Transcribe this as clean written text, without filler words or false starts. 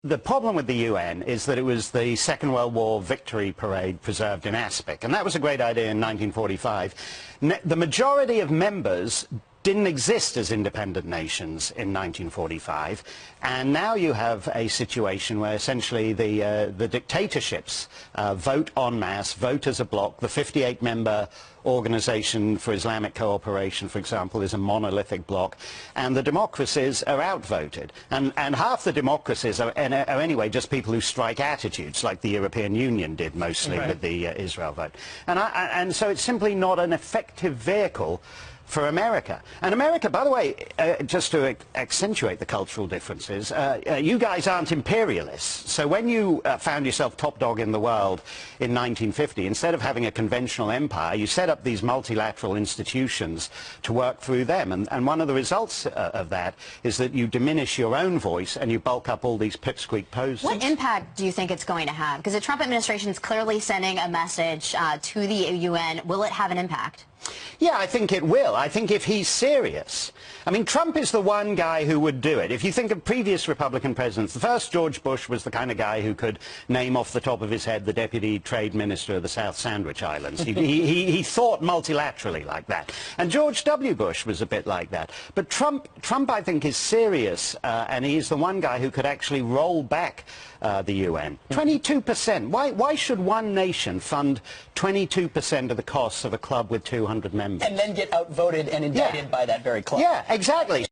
The problem with the UN is that it was the Second World War victory parade preserved in aspic, and that was a great idea in 1945. The majority of members didn't exist as independent nations in 1945, and now you have a situation where essentially the dictatorships vote en masse, vote as a bloc. The 58-member Organization for Islamic Cooperation, for example, is a monolithic bloc, and the democracies are outvoted. And half the democracies are anyway just people who strike attitudes, like the European Union did mostly with the Israel vote. And so it's simply not an effective vehicle for America. And America, by the way, just to accentuate the cultural differences, you guys aren't imperialists. So when you found yourself top dog in the world in 1950, instead of having a conventional empire, you set up these multilateral institutions to work through them. And one of the results of that is that you diminish your own voice and you bulk up all these pipsqueak poses. What impact do you think it's going to have? Because the Trump administration is clearly sending a message to the UN. Will it have an impact? Yeah, I think it will. I think if he's serious. I mean, Trump is the one guy who would do it. If you think of previous Republican presidents, the first George Bush was the kind of guy who could name off the top of his head the deputy trade minister of the South Sandwich Islands. He thought multilaterally like that. And George W. Bush was a bit like that. But Trump I think, is serious, and he's the one guy who could actually roll back the UN. 22%. Why should one nation fund 22% of the costs of a club with 200 members? And then get outvoted and indicted by that very club. Yeah, exactly.